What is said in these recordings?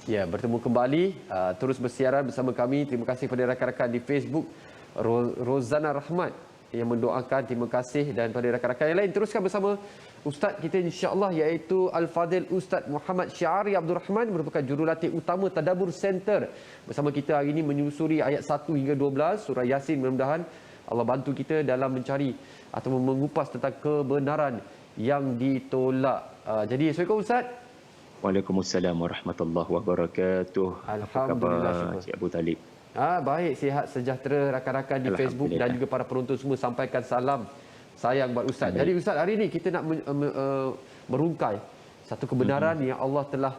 Ya, bertemu kembali, terus bersiaran bersama kami. Terima kasih kepada rakan-rakan di Facebook, Rozana Rahmat yang mendoakan, terima kasih, dan pada rakan-rakan yang lain. Teruskan bersama Ustaz kita insya-Allah, iaitu Al-Fadhil Ustaz Muhammad Syari Abdul Rahman, merupakan jurulatih utama Tadabbur Center. Bersama kita hari ini menyusuri ayat 1 hingga 12 surah Yasin. Mudah-mudahan Allah bantu kita dalam mencari atau mengupas tentang kebenaran yang ditolak. Jadi, Assalamualaikum Ustaz. Waalaikumsalam warahmatullahi wabarakatuh. Alhamdulillah, apa khabar Cik Abu Talib? Baik, sihat sejahtera rakan-rakan di Facebook dan juga para penonton semua. Sampaikan salam sayang buat Ustaz. Jadi Ustaz, hari ini kita nak merungkai satu kebenaran yang Allah telah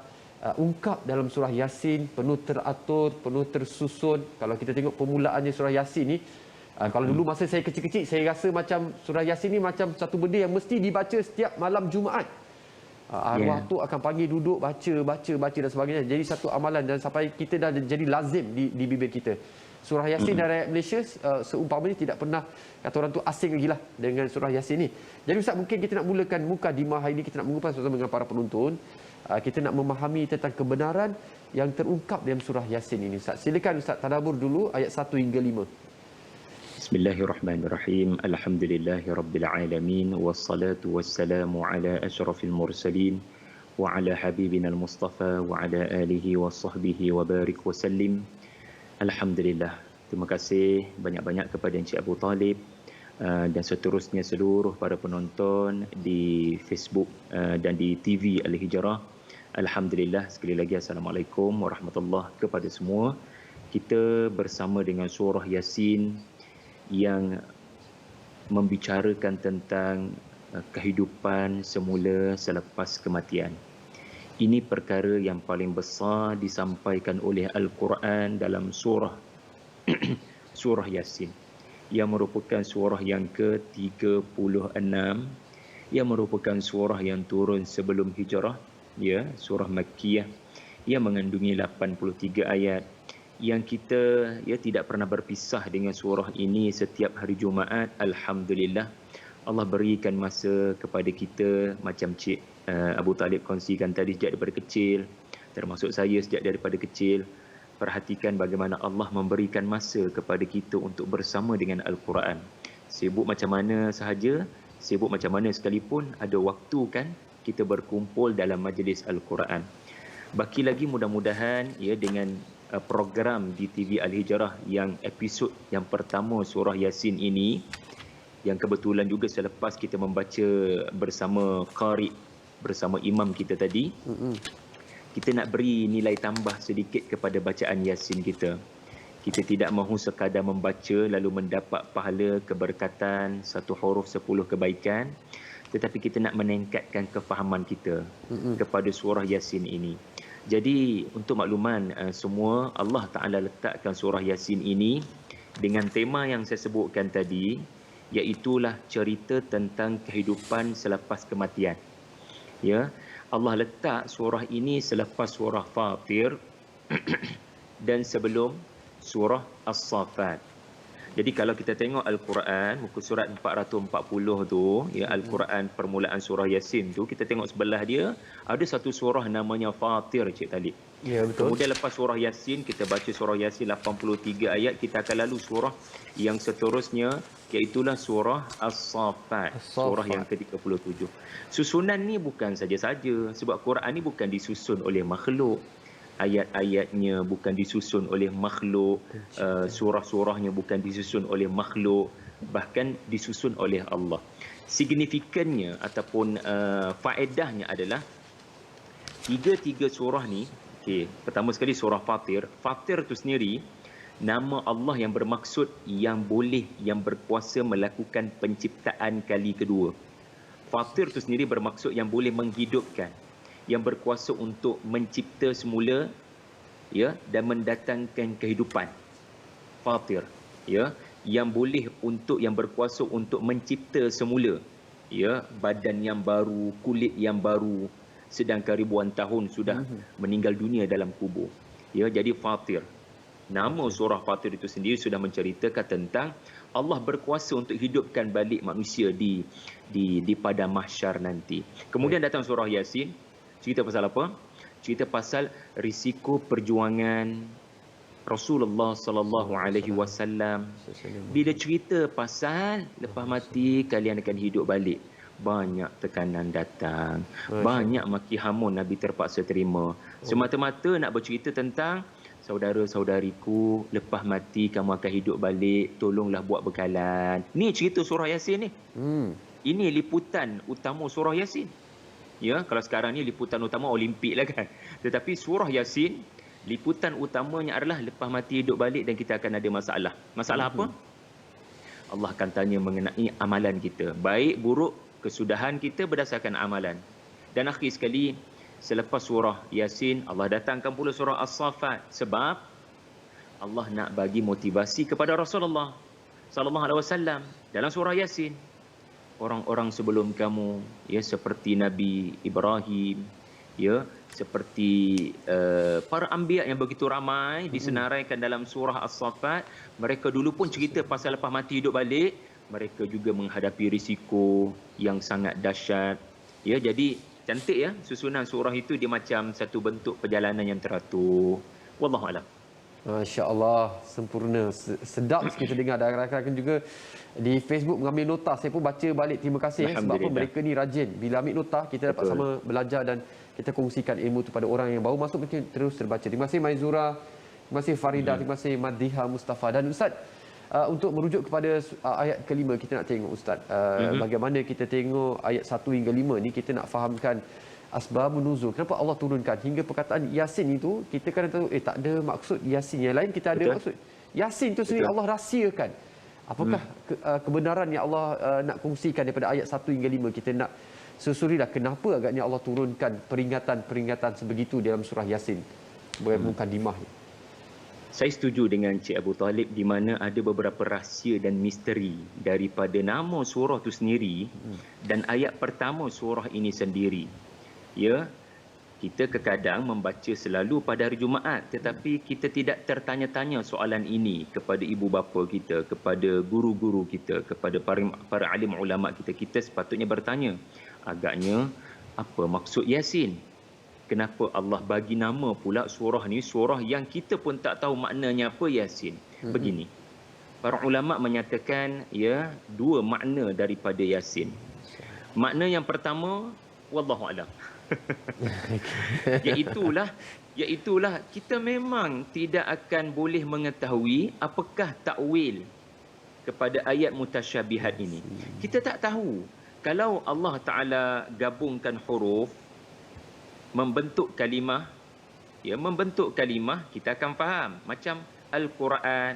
ungkap dalam surah Yasin, penuh teratur, penuh tersusun. Kalau kita tengok permulaannya surah Yasin ni, kalau dulu masa saya kecil-kecil, saya rasa macam surah Yasin ni macam satu benda yang mesti dibaca setiap malam Jumaat. Arwah tu akan panggil duduk baca dan sebagainya. Jadi satu amalan dan sampai kita dah jadi lazim di bibir kita. Surah Yasin dan rakyat Malaysia seumpamanya tidak pernah kata orang tu asing lagi lah dengan surah Yasin ni. Jadi Ustaz, mungkin kita nak mulakan mukadimah hari ini, kita nak mengupas bersama dengan para penonton. Kita nak memahami tentang kebenaran yang terungkap dalam surah Yasin ini. Ustaz, silakan Ustaz tadabbur dulu ayat 1 hingga 5. Bismillahirrahmanirrahim. Alhamdulillahirabbil alamin wassalatu wassalamu ala asyrafil mursalin wa ala habibina al-mustafa wa ala alihi wa sahbihi wa barik wa sallim. Alhamdulillah. Terima kasih banyak-banyak kepada Encik Abu Talib dan seterusnya seluruh para penonton di Facebook dan di TV Al-Hijrah. Alhamdulillah, sekali lagi Assalamualaikum warahmatullahi kepada semua. Kita bersama dengan surah Yasin yang membicarakan tentang kehidupan semula selepas kematian. Ini perkara yang paling besar disampaikan oleh Al-Quran dalam surah surah Yasin, yang merupakan surah yang ke-36, yang merupakan surah yang turun sebelum hijrah, ya, surah Makkiyah, yang mengandungi 83 ayat, yang kita tidak pernah berpisah dengan surah ini setiap hari Jumaat. Alhamdulillah, Allah berikan masa kepada kita macam Cik Abu Talib kongsikan tadi sejak daripada kecil, termasuk saya sejak daripada kecil. Perhatikan bagaimana Allah memberikan masa kepada kita untuk bersama dengan Al-Quran. Sibuk macam mana sahaja, sibuk macam mana sekalipun, ada waktu kan kita berkumpul dalam majlis Al-Quran. Baki lagi mudah-mudahan dengan program di TV Al-Hijrah yang episod yang pertama surah Yasin ini, yang kebetulan juga selepas kita membaca bersama qari, bersama imam kita tadi, kita nak beri nilai tambah sedikit kepada bacaan Yasin kita. Kita tidak mahu sekadar membaca lalu mendapat pahala keberkatan 1 huruf 10 kebaikan, tetapi kita nak meningkatkan kefahaman kita kepada surah Yasin ini. Jadi untuk makluman semua, Allah Ta'ala letakkan surah Yasin ini dengan tema yang saya sebutkan tadi, iaitulah cerita tentang kehidupan selepas kematian. Ya, Allah letak surah ini selepas surah Fatir dan sebelum surah As-Saffat. Jadi kalau kita tengok Al-Quran, muka surat 440 tu, ya, Al-Quran permulaan surah Yasin tu, kita tengok sebelah dia ada satu surah namanya Fatir, Cik Talib. Ya, betul. Kemudian lepas surah Yasin, kita baca surah Yasin 83 ayat, kita akan lalu surah yang seterusnya, iaitulah surah As-Saffat, surah yang ke-37. Susunan ni bukan saja-saja, sebab Quran ni bukan disusun oleh makhluk. Ayat-ayatnya bukan disusun oleh makhluk, surah-surahnya bukan disusun oleh makhluk, bahkan disusun oleh Allah. Signifikannya ataupun faedahnya adalah tiga-tiga surah ni. Okey, pertama sekali surah Fatir. Fatir tu sendiri nama Allah yang bermaksud yang boleh, yang berkuasa melakukan penciptaan kali kedua. Fatir tu sendiri bermaksud yang boleh menghidupkan, yang berkuasa untuk mencipta semula, ya, dan mendatangkan kehidupan. Fatir, ya, yang boleh untuk, yang berkuasa untuk mencipta semula, ya, badan yang baru, kulit yang baru, sedangkan ribuan tahun sudah meninggal dunia dalam kubur. Ya, jadi Fatir. Nama surah Fatir itu sendiri sudah menceritakan tentang Allah berkuasa untuk hidupkan balik manusia di padang mahsyar nanti. Kemudian datang surah Yasin, cerita pasal apa? cerita pasal risiko perjuangan Rasulullah sallallahu alaihi wasallam. Bila cerita pasal lepas mati kalian akan hidup balik, banyak tekanan datang, banyak maki hamun Nabi terpaksa terima. Semata-mata nak bercerita tentang saudara-saudariku, lepas mati kamu akan hidup balik, tolonglah buat bekalan. Ni cerita surah Yasin ni. Ini liputan utama surah Yasin. Ya, kalau sekarang ni liputan utama Olimpik lah kan. Tetapi surah Yasin, liputan utamanya adalah lepas mati hidup balik dan kita akan ada masalah. Masalah apa? Allah akan tanya mengenai amalan kita. Baik, buruk, kesudahan kita berdasarkan amalan. Dan akhir sekali, selepas surah Yasin, Allah datangkan pula surah As-Saffat. Sebab Allah nak bagi motivasi kepada Rasulullah sallallahu alaihi wasallam dalam surah Yasin. Orang-orang sebelum kamu, ya, seperti Nabi Ibrahim, ya, seperti para anbiya yang begitu ramai disenaraikan dalam surah As-Saffat, mereka dulu pun cerita pasal lepas mati hidup balik, mereka juga menghadapi risiko yang sangat dahsyat. Ya, jadi cantik ya susunan surah itu, dia macam satu bentuk perjalanan yang teratur. Wallahu a'lam. Masya-Allah, sempurna. Sedap kita dengar, dan rakan-rakan juga di Facebook mengambil nota. Saya pun baca balik, terima kasih sebab apa mereka ni rajin. Bila ambil nota, kita dapat sama belajar dan kita kongsikan ilmu tu pada orang yang baru masuk, mungkin terus terbaca. Terima kasih Maizura, terima kasih Farida, terima kasih Madiha Mustafa. Dan Ustaz, untuk merujuk kepada ayat kelima, kita nak tengok Ustaz, bagaimana kita tengok ayat 1 hingga 5 ni, kita nak fahamkan asbabun nuzul. Kenapa Allah turunkan hingga perkataan Yasin itu, kita kadang tahu tak ada maksud Yasin, yang lain kita ada maksud. Yasin itu sendiri Allah rahsiakan. Apakah kebenaran yang Allah nak kongsikan daripada ayat 1 hingga 5? Kita nak susurilah kenapa agaknya Allah turunkan peringatan-peringatan sebegitu dalam surah Yasin sebagai mukadimah. Saya setuju dengan Cik Abu Talib di mana ada beberapa rahsia dan misteri daripada nama surah itu sendiri dan ayat pertama surah ini sendiri. Ya, kita kadang membaca selalu pada hari Jumaat, tetapi kita tidak tertanya-tanya soalan ini kepada ibu bapa kita, kepada guru-guru kita, kepada para alim ulama kita. Kita sepatutnya bertanya, agaknya apa maksud Yasin? Kenapa Allah bagi nama pula surah ni, surah yang kita pun tak tahu maknanya apa Yasin? Begini, para ulama menyatakan ya, dua makna daripada Yasin. Makna yang pertama, wallahu a'lam. Iaitulah kita memang tidak akan boleh mengetahui apakah takwil kepada ayat mutasyabihat ini. Kita tak tahu. Kalau Allah Ta'ala gabungkan huruf, membentuk kalimah, ya, membentuk kalimah, kita akan faham. Macam Al-Quran.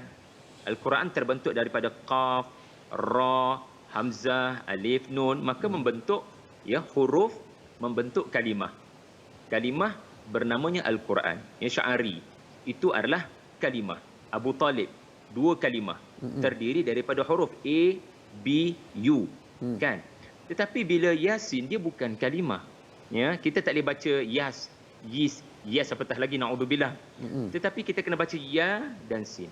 Al-Quran terbentuk daripada Qaf, Ra, Hamzah, Alif, Nun. Maka membentuk, ya, huruf, membentuk kalimah. Kalimah bernamanya Al-Quran. Yang sya'ari, itu adalah kalimah. Abu Talib, dua kalimah. Terdiri daripada huruf A, B, U. Kan? Tetapi bila Yasin, dia bukan kalimah. Ya, kita tak boleh baca Yas, Yis, Yas apatah lagi, na'udzubillah. Tetapi kita kena baca Ya dan Sin.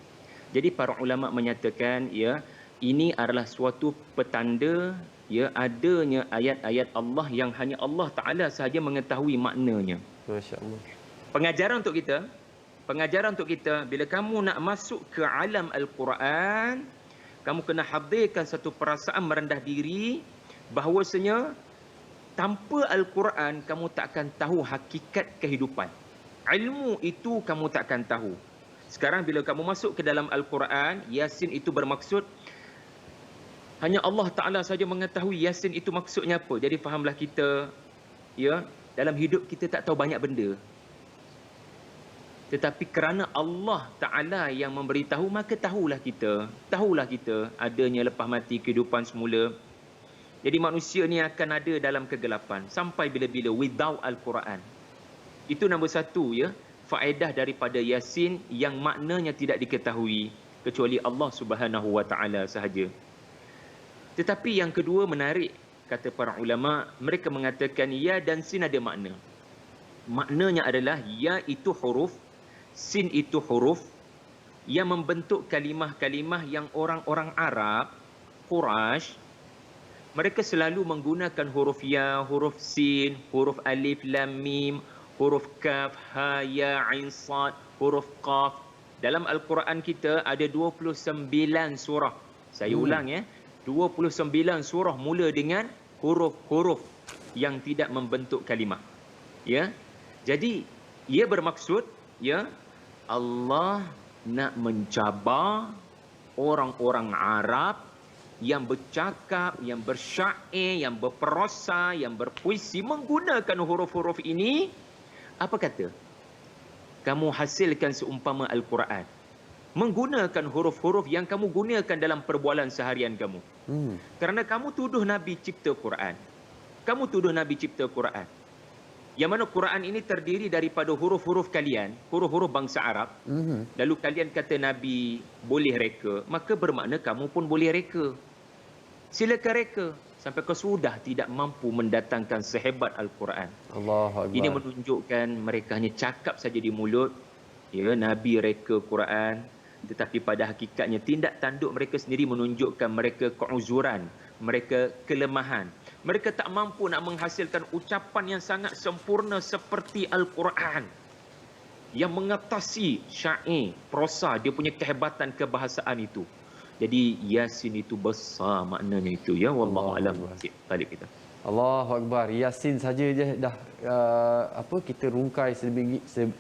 Jadi para ulama menyatakan, ya, ini adalah suatu petanda, ya, adanya ayat-ayat Allah yang hanya Allah Ta'ala sahaja mengetahui maknanya. Masya-Allah. Pengajaran untuk kita, bila kamu nak masuk ke alam Al-Quran, kamu kena hadirkan satu perasaan merendah diri, bahawasanya tanpa Al-Quran kamu tak akan tahu hakikat kehidupan. Ilmu itu kamu tak akan tahu. Sekarang bila kamu masuk ke dalam Al-Quran, Yasin itu bermaksud hanya Allah Ta'ala saja mengetahui Yasin itu maksudnya apa. Jadi fahamlah kita, ya, dalam hidup kita tak tahu banyak benda. Tetapi kerana Allah Ta'ala yang memberitahu, maka tahulah kita adanya lepas mati kehidupan semula. Jadi manusia ni akan ada dalam kegelapan sampai bila-bila without Al-Quran. Itu nombor satu, ya, faedah daripada Yasin yang maknanya tidak diketahui kecuali Allah Subhanahu Wa Ta'ala sahaja. Tetapi yang kedua menarik, kata para ulama, mereka mengatakan Ya dan Sin ada makna. Maknanya adalah Ya itu huruf, Sin itu huruf yang membentuk kalimah-kalimah yang orang-orang Arab, Quraisy, mereka selalu menggunakan huruf Ya, huruf Sin, huruf Alif, Lam, Mim, huruf kaf, ha, ya, ain, sad, huruf qaf. Dalam Al-Quran kita ada 29 surah. Saya ulang ya. 29 surah mula dengan huruf-huruf yang tidak membentuk kalimah. Ya. Jadi ia bermaksud ya Allah nak mencabar orang-orang Arab yang bercakap, yang bersyair, yang berprosa, yang berpuisi menggunakan huruf-huruf ini. Apa kata? Kamu hasilkan seumpama Al-Quran menggunakan huruf-huruf yang kamu gunakan dalam perbualan seharian kamu. Kerana kamu tuduh Nabi cipta Quran. Kamu tuduh Nabi cipta Quran. Yang mana Quran ini terdiri daripada huruf-huruf kalian, huruf-huruf bangsa Arab. Lalu kalian kata Nabi boleh reka, maka bermakna kamu pun boleh reka. Silakan reka sampai kau sudah tidak mampu mendatangkan sehebat Al-Quran. Allahu Akbar. Ini menunjukkan mereka hanya cakap saja di mulut, ya, Nabi reka Quran, tetapi pada hakikatnya tindak tanduk mereka sendiri menunjukkan mereka keuzuran, mereka kelemahan. Mereka tak mampu nak menghasilkan ucapan yang sangat sempurna seperti Al-Quran yang mengatasi syair, prosa, dia punya kehebatan kebahasaan itu. Jadi Yasin itu besar maknanya itu ya, wallahu alam tadi kita. Allahu Akbar. Yasin saja je dah kita rungkai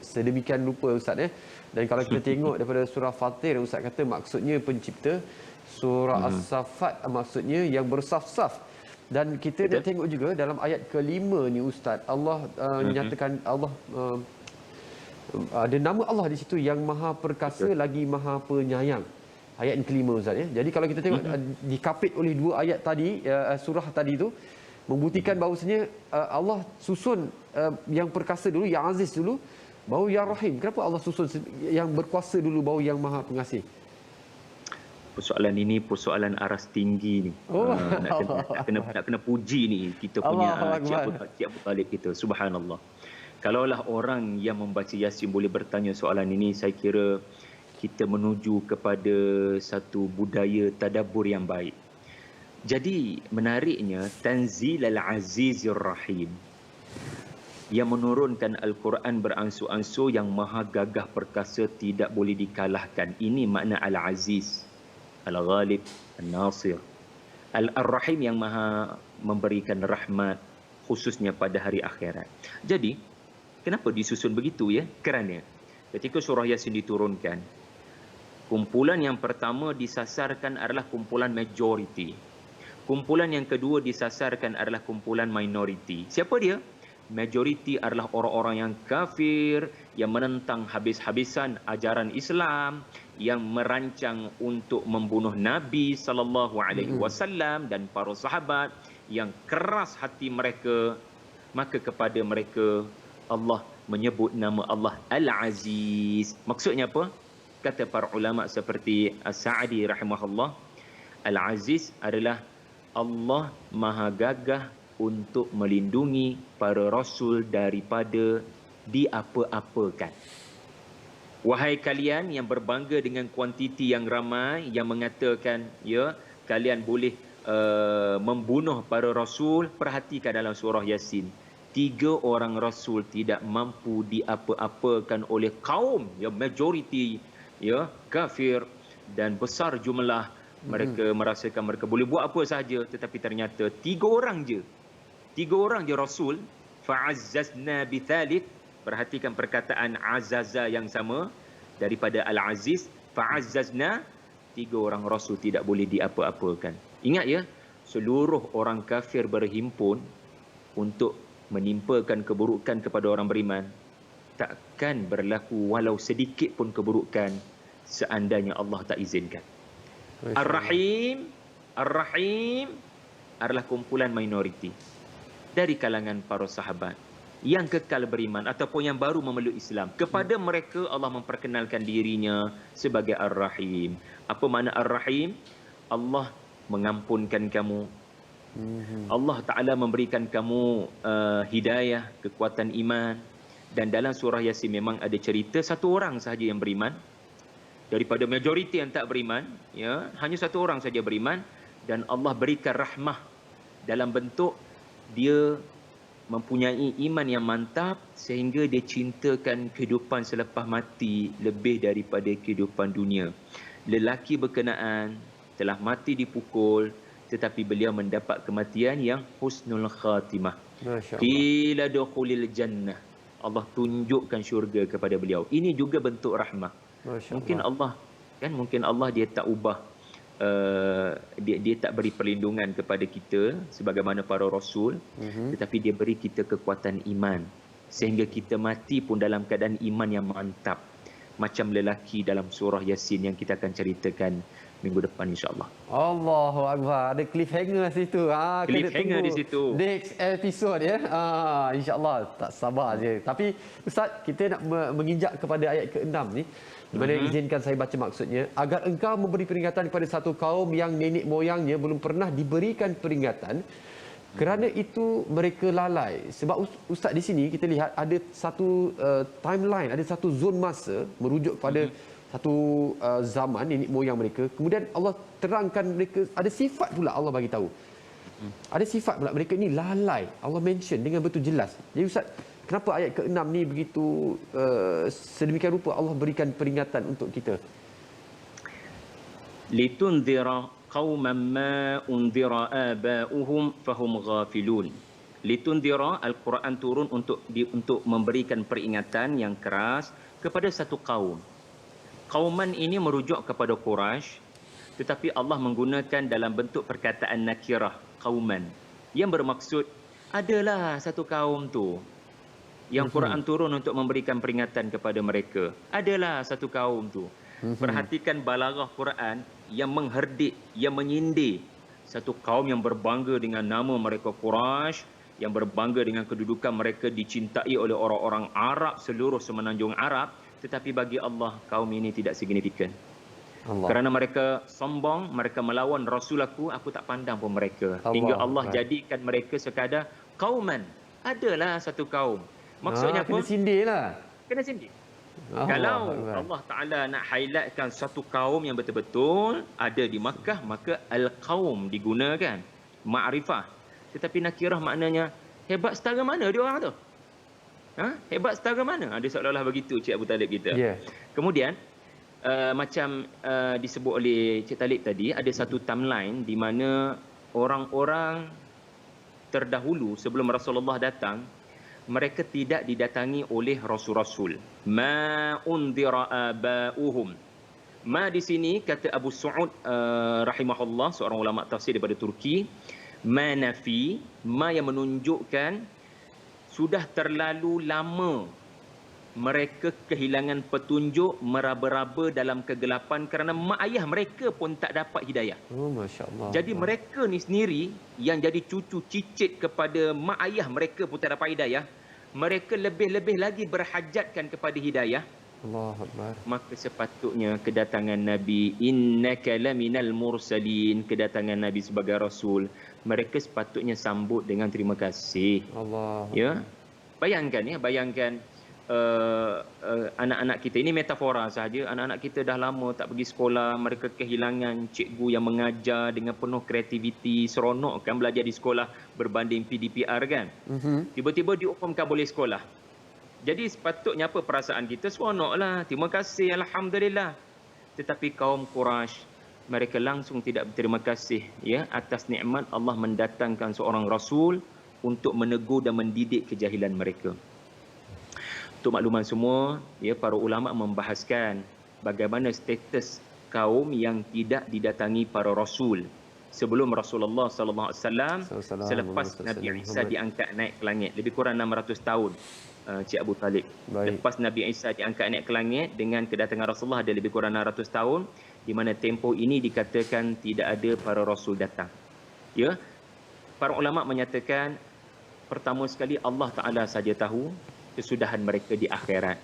sedemikian rupa Ustaz ya. Dan kalau kita tengok daripada surah Fatir, Ustaz kata maksudnya pencipta. Surah As-Saffat maksudnya yang bersaf-saf. Dan kita nak tengok juga dalam ayat ke-5 ni Ustaz, Allah menyatakan Allah ada nama Allah di situ yang Maha Perkasa lagi Maha Penyayang. Ayat yang kelima Ustaz ya. Jadi kalau kita tengok dikapit oleh dua ayat tadi, surah tadi tu membuktikan bahawasanya Allah susun yang perkasa dulu, yang aziz dulu, baru yang rahim. Kenapa Allah susun yang berkuasa dulu baru yang Maha Pengasih? Persoalan ini persoalan aras tinggi ni. Nak kena puji ni kita punya Cik Abu Talib kita. Subhanallah. Kalaulah orang yang membaca Yasin boleh bertanya soalan ini, saya kira kita menuju kepada satu budaya tadabbur yang baik. Jadi menariknya Tanzil Al-Azizir Rahim yang menurunkan Al-Quran beransur-ansur yang maha gagah perkasa tidak boleh dikalahkan. Ini makna Al-Aziz, Al-Ghalib, Al-Nasir. Al-Rahim yang maha memberikan rahmat khususnya pada hari akhirat. Jadi kenapa disusun begitu ya? Kerana ketika surah Yasin diturunkan, kumpulan yang pertama disasarkan adalah kumpulan majority. Kumpulan yang kedua disasarkan adalah kumpulan minority. Siapa dia? Majority adalah orang-orang yang kafir, yang menentang habis-habisan ajaran Islam, yang merancang untuk membunuh Nabi sallallahu alaihi wasallam dan para sahabat, yang keras hati mereka. Maka kepada mereka Allah menyebut nama Allah Al-Aziz. Maksudnya apa? Kata para ulama seperti As-Sa'di rahimahullah, Al-Aziz adalah Allah maha gagah untuk melindungi para rasul daripada diapa-apakan. Wahai kalian yang berbangga dengan kuantiti yang ramai, yang mengatakan ya kalian boleh membunuh para rasul, perhatikan dalam surah Yasin. 3 orang rasul tidak mampu diapa-apakan oleh kaum yang majoriti ya kafir, dan besar jumlah mereka merasakan mereka boleh buat apa sahaja, tetapi ternyata 3 orang je rasul. Fa'azzazna bithalith. Perhatikan perkataan azaza yang sama daripada Al-Aziz. Fa'azzazna, 3 orang rasul tidak boleh diapa-apakan. Ingat ya, seluruh orang kafir berhimpun untuk menimpakan keburukan kepada orang beriman. Takkan berlaku walau sedikit pun keburukan seandainya Allah tak izinkan. Ar-Rahim adalah kumpulan minoriti dari kalangan para sahabat yang kekal beriman ataupun yang baru memeluk Islam. Kepada mereka Allah memperkenalkan dirinya sebagai Ar-Rahim. Apa makna Ar-Rahim? Allah mengampunkan kamu. Allah Ta'ala memberikan kamu hidayah, kekuatan iman. Dan dalam surah Yasin memang ada cerita 1 orang sahaja yang beriman. Daripada majoriti yang tak beriman, ya, hanya 1 orang saja beriman. Dan Allah berikan rahmah dalam bentuk dia mempunyai iman yang mantap sehingga dia cintakan kehidupan selepas mati lebih daripada kehidupan dunia. Lelaki berkenaan telah mati dipukul, tetapi beliau mendapat kematian yang husnul khatimah. Masya Allah. Qila dukhulil jannah. Allah tunjukkan syurga kepada beliau. Ini juga bentuk rahmah. Masya Mungkin Allah. Allah kan, mungkin Allah dia tak ubah, dia tak beri perlindungan kepada kita sebagaimana para rasul, tetapi dia beri kita kekuatan iman sehingga kita mati pun dalam keadaan iman yang mantap, macam lelaki dalam surah Yasin yang kita akan ceritakan minggu depan insya-Allah. Allahu Akbar. Ada cliffhanger situ. Cliffhanger di situ. Next episode ya. InsyaAllah. Tak sabar je. Tapi Ustaz, kita nak menginjak kepada ayat ke-6 ni. Di mana izinkan saya baca maksudnya. Agar engkau memberi peringatan kepada satu kaum yang nenek moyangnya belum pernah diberikan peringatan. Kerana itu mereka lalai. Sebab Ustaz di sini kita lihat ada satu timeline, ada satu zon masa merujuk kepada satu zaman nenek moyang mereka. Kemudian Allah terangkan mereka ada sifat pula, Allah bagi tahu. Ada sifat pula mereka ni lalai. Allah mention dengan betul jelas. Jadi Ustaz, kenapa ayat ke-6 ni begitu sedemikian rupa Allah berikan peringatan untuk kita? Litundhira qauman ma undhira aba'uhum fahum ghafilun. Litundhira, Al-Quran turun untuk memberikan peringatan yang keras kepada satu kaum. Qauman ini merujuk kepada Quraisy, tetapi Allah menggunakan dalam bentuk perkataan nakirah, qauman, yang bermaksud adalah satu kaum tu yang Quran turun untuk memberikan peringatan kepada mereka. Adalah satu kaum tu. Perhatikan balaghah Quran yang mengherdik, yang menyindir satu kaum yang berbangga dengan nama mereka Quraisy, yang berbangga dengan kedudukan mereka dicintai oleh orang-orang Arab seluruh semenanjung Arab, tetapi bagi Allah kaum ini tidak signifikan. Kerana mereka sombong, mereka melawan Rasul aku tak pandang pun mereka. Hingga Allah jadikan mereka sekadar kauman. Adalah satu kaum. Maksudnya apa? Kena sindir lah. Kena sindir. Kalau Allah Ta'ala nak highlightkan satu kaum yang betul-betul ada di Makkah, maka al-qaum digunakan. Ma'rifah. Tetapi nakirah maknanya hebat setara mana dia orang tu? Hebat setara mana? Ada seolah-olah begitu Cik Abu Talib kita. Kemudian macam disebut oleh Cik Talib tadi, ada satu timeline di mana orang-orang terdahulu sebelum Rasulullah datang, mereka tidak didatangi oleh rasul-rasul. Ma undhira aba'uhum. Ma di sini kata Abu Su'ud rahimahullah, seorang ulama tafsir daripada Turki, ma nafi, ma yang menunjukkan sudah terlalu lama mereka kehilangan petunjuk, meraba-raba dalam kegelapan kerana mak ayah mereka pun tak dapat hidayah. Masya Allah. Jadi mereka ni sendiri yang jadi cucu cicit kepada mak ayah mereka pun tak dapat hidayah. Mereka lebih-lebih lagi berhajatkan kepada hidayah. Allahu Akbar. Maka sepatutnya kedatangan Nabi, innaka laminal mursalin, kedatangan Nabi sebagai Rasul, mereka sepatutnya sambut dengan terima kasih. Allah. Ya, bayangkan anak-anak kita, ini metafora sahaja, anak-anak kita dah lama tak pergi sekolah, mereka kehilangan cikgu yang mengajar dengan penuh kreativiti, seronok kan belajar di sekolah berbanding PDPR kan. Tiba-tiba diumumkan boleh sekolah. Jadi sepatutnya apa perasaan kita? Seronoklah, terima kasih, alhamdulillah. Tetapi kaum Quraisy, mereka langsung tidak berterima kasih ya atas nikmat Allah mendatangkan seorang rasul untuk menegur dan mendidik kejahilan mereka. Untuk makluman semua, ya, para ulama membahaskan bagaimana status kaum yang tidak didatangi para rasul sebelum Rasulullah sallallahu alaihi wasallam, selepas Nabi Isa diangkat naik ke langit, lebih kurang 600 tahun. Cik Abu Talib. Lepas Nabi Isa diangkat naik ke langit, dengan kedatangan Rasulullah ada lebih kurang 600 tahun, di mana tempoh ini dikatakan tidak ada para rasul datang. Ya, para ulama menyatakan pertama sekali Allah Taala saja tahu kesudahan mereka di akhirat.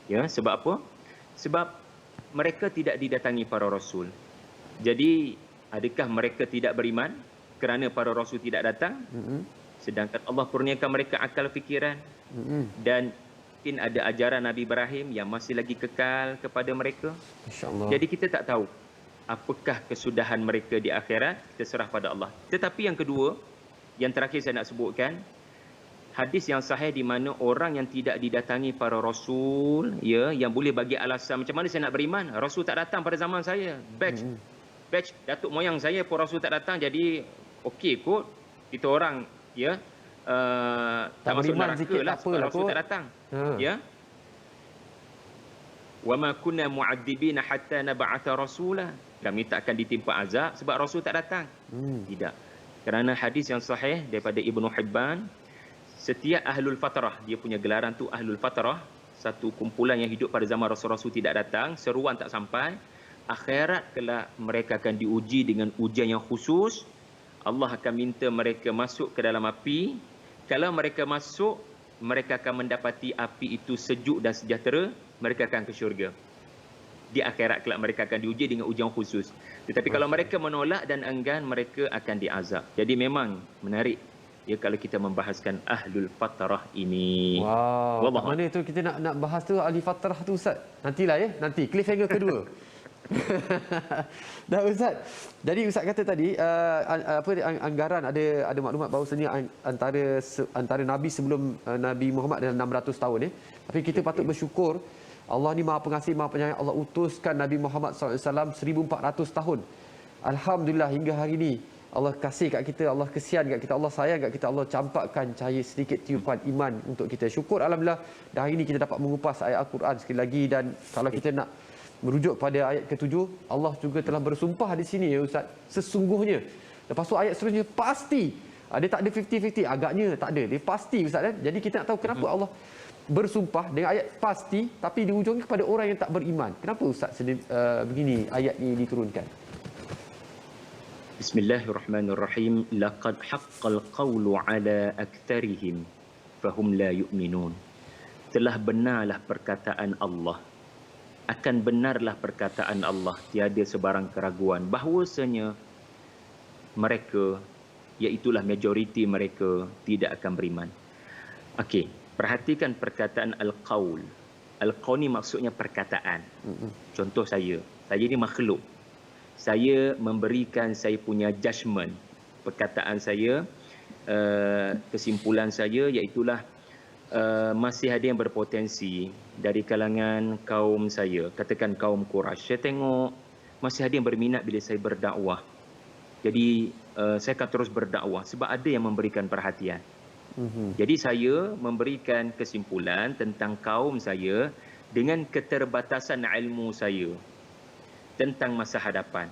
Ya, sebab apa? Sebab mereka tidak didatangi para rasul. Jadi, adakah mereka tidak beriman kerana para rasul tidak datang? Sedangkan Allah kurniakan mereka akal fikiran, dan mungkin ada ajaran Nabi Ibrahim yang masih lagi kekal kepada mereka. Jadi kita tak tahu apakah kesudahan mereka di akhirat, kita serah pada Allah. Tetapi yang kedua, yang terakhir saya nak sebutkan, hadis yang sahih di mana orang yang tidak didatangi para rasul, ya, yang boleh bagi alasan macam mana saya nak beriman, rasul tak datang pada zaman saya, batch datuk moyang saya pun rasul tak datang, jadi okey kot kita orang, ya, tak masuk beriman neraka sikit lah tak sebab apalah rasul kot. tak datang. Ya, wa ma kunna mu'adzibina hatta nab'atha rasula, kami tak akan ditimpa azab sebab rasul tak datang. Tidak, kerana hadis yang sahih daripada Ibnu Hibban, setiap ahlul fatrah, dia punya gelaran tu ahlul fatrah, satu kumpulan yang hidup pada zaman rasul-rasul tidak datang, seruan tak sampai, akhirat kelak mereka akan diuji dengan ujian yang khusus. Allah akan minta mereka masuk ke dalam api. Kalau mereka masuk, mereka akan mendapati api itu sejuk dan sejahtera, mereka akan ke syurga. Di akhirat kelak mereka akan diuji dengan ujian khusus. Tetapi kalau mereka menolak dan enggan, mereka akan diazab. Jadi memang menarik, ya, kalau kita membahaskan ahlul fatrah ini. Wow, kat mana tu kita nak bahas tu ahli fatrah tu Ustaz? Nantilah ya, nanti cliffhanger kedua. Dah Ustaz. Jadi Ustaz kata tadi anggaran ada maklumat bahawasanya antara nabi sebelum Nabi Muhammad dalam 600 tahun ya. Tapi kita patut bersyukur Allah ni Maha Pengasih, Maha Penyayang. Allah utuskan Nabi Muhammad SAW 1400 tahun. Alhamdulillah hingga hari ini Allah kasih kat kita, Allah kesian kat kita, Allah sayang kat kita, Allah campakkan cahaya sedikit tiupan iman untuk kita. Syukur Alhamdulillah, dah hari ini kita dapat mengupas ayat Al-Quran sekali lagi. Dan kalau kita nak merujuk pada ayat ke-7, Allah juga telah bersumpah di sini ya Ustaz, sesungguhnya. Lepas tu ayat seterusnya pasti. Dia tak ada 50-50, agaknya tak ada. Dia pasti Ustaz kan. Jadi kita nak tahu kenapa Allah bersumpah dengan ayat pasti tapi di ujungnya kepada orang yang tak beriman. Kenapa Ustaz begini ayat ini diturunkan? Bismillahirrahmanirrahim. Laqad haqqal qawlu ala aktsarihim fahum la yu'minun. Telah benarlah perkataan Allah. Akan benarlah perkataan Allah, tiada sebarang keraguan bahawasanya mereka, iaitulah majoriti mereka, tidak akan beriman. Okey, perhatikan perkataan al-qaul. Al-qaul ni maksudnya perkataan. Contoh saya ni makhluk. Saya memberikan saya punya judgement, perkataan saya, kesimpulan saya, iaitulah masih ada yang berpotensi dari kalangan kaum saya, katakan kaum Quraisy. Saya tengok masih ada yang berminat bila saya berdakwah. Jadi saya akan terus berdakwah sebab ada yang memberikan perhatian. Jadi saya memberikan kesimpulan tentang kaum saya dengan keterbatasan ilmu saya tentang masa hadapan.